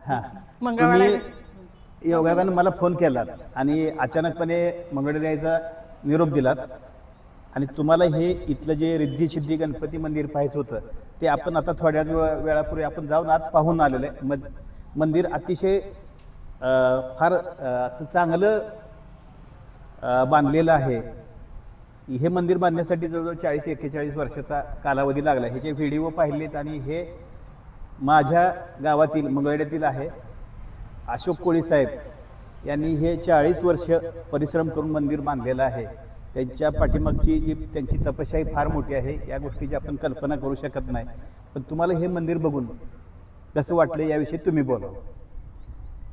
हां मंगळवार तुम्ही योगायोगानं मला फोन केलात आणि अचानकपणे मंगळवारी यायचा निरोप दिलात आणि तुम्हाला हे इथलं जे रिद्धी सिद्धी गणपती मंदिर पाहायचं होतं ते आपण आता थोड्याच वेळापूर्वी आपण जाऊन आत पाहून आलेलं आहे. मंदिर अतिशय फार असं चांगलं बांधलेलं आहे. हे मंदिर बांधण्यासाठी जवळजवळ 40-41 वर्षाचा कालावधी लागला. ह्याचे व्हिडिओ पाहिलेत आणि हे माझ्या गावातील मंगळवेढ्यातील आहे अशोक कोळी साहेब यांनी हे 40 वर्ष परिश्रम करून मंदिर बांधलेलं आहे. त्यांच्या पाठीमागची जी त्यांची तपश्चर्या फार मोठी आहे. या गोष्टीची आपण कल्पना करू शकत नाही. पण तुम्हाला हे मंदिर बघून कसं वाटलं याविषयी तुम्ही बोला.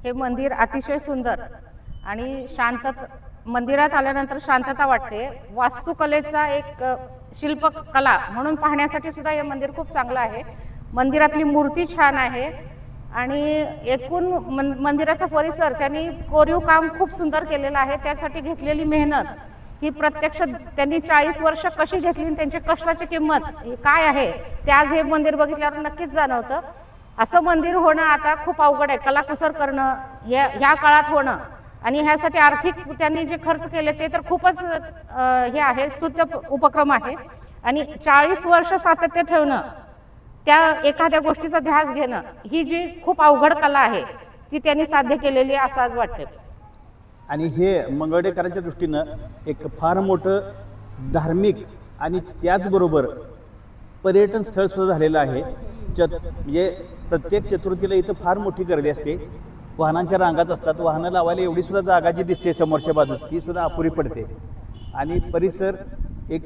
हे मंदिर अतिशय सुंदर आणि मंदिरात आल्यानंतर शांतता वाटते. वास्तुकलेचा एक शिल्पकला म्हणून पाहण्यासाठी सुद्धा हे मंदिर खूप चांगलं आहे. मंदिरातली मूर्ती छान आहे आणि एकूण मंदिराचा परिसर त्यांनी कोरीव काम खूप सुंदर केलेलं आहे. त्यासाठी घेतलेली मेहनत ही प्रत्यक्ष त्यांनी 40 वर्ष कशी घेतली आणि त्यांच्या कष्टाची किंमत काय आहे ते आज हे मंदिर बघितल्यावर नक्कीच जाणवतं. असं मंदिर होणं आता खूप अवघड आहे. कलाकुसर करणं ह्या काळात होणं आणि ह्यासाठी आर्थिक त्यांनी जे खर्च केले ते तर खूपच हे आहे, स्तुत्य उपक्रम आहे. आणि 40 वर्ष सातत्य ठेवणं, त्या एखाद्या गोष्टीचा ध्यास घेणं, ही जी खूप अवघड कला आहे ती त्यांनी साध्य केलेली आहे असं आज वाटते. आणि हे मंगळवेढेकरांच्या दृष्टीनं एक फार मोठं धार्मिक आणि त्याचबरोबर पर्यटन स्थळ सुद्धा झालेलं आहे. म्हणजे प्रत्येक चतुर्थीला इथं फार मोठी गर्दी असते. वाहनांच्या रांगाच असतात. वाहनं लावायला एवढी सुद्धा जागा जी दिसते समोरच्या बाजूत ती सुद्धा अपुरी पडते. आणि परिसर एक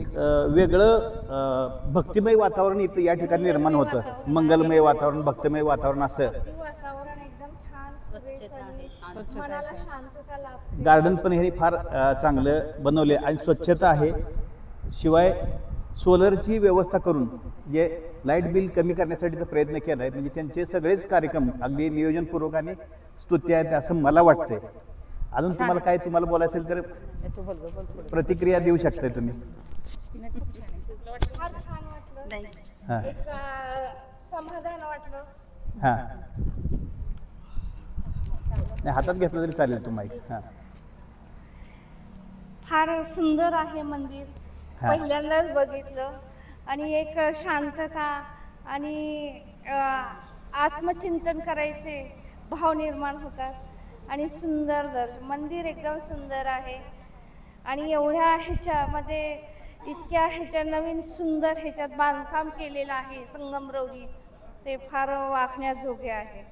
वेगळं भक्तिमय वातावरण इथं या ठिकाणी निर्माण होतं. मंगलमय वातावरण, भक्तिमय वातावरण असं. गार्डन पण हे फार चांगलं बनवले आणि स्वच्छता आहे. शिवाय सोलरची व्यवस्था करून जे लाईट बिल कमी करण्यासाठीचा प्रयत्न केला आहे. म्हणजे त्यांचे सगळेच कार्यक्रम अगदी नियोजनपूर्वक आणि स्तुत्य आहेत असं मला वाटतंय. अजून तुम्हाला काय बोलायचं असेल तर प्रतिक्रिया देऊ शकताय तुम्ही. फार छान वाटलं. हां समाधान वाटलं. हां नाही हातात घेतलं तरी चालेल तुम्हाला. हां फार सुंदर आहे मंदिर. पहिल्यांदाच बघितलं आणि एक शांतता आणि आत्मचिंतन करायचे भाव निर्माण होतात आणि सुंदर मंदिर एकदम सुंदर आहे. आणि एवढ्या ह्याच्यामध्ये इतक्या नवीन सुंदर ह्याच्यात बांधकाम केलेलं आहे संगमरवरी, ते फार वाखण्याजोगे आहे.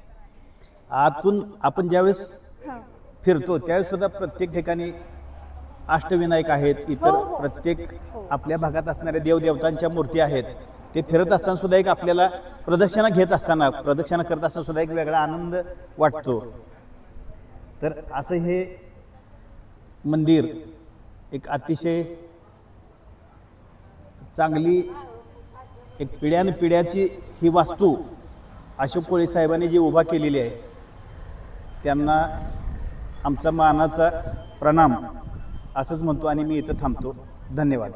आतून आपण ज्यावेळेस फिरतो त्यावेळेस सुद्धा प्रत्येक ठिकाणी अष्टविनायक आहेत. इतर प्रत्येक आपल्या भागात असणाऱ्या देवदेवतांच्या मूर्ती आहेत. ते फिरत असताना सुद्धा एक आपल्याला प्रदक्षिणा करत असताना सुद्धा एक वेगळा आनंद वाटतो. तर असं हे मंदिर एक अतिशय चांगली एक पिढ्यानपिढ्याची ही वास्तू अशोक कोळी साहेबांनी जी उभा केलेली आहे त्यांना आमचा मानाचा प्रणाम असंच म्हणतो आणि मी इथं थांबतो. धन्यवाद.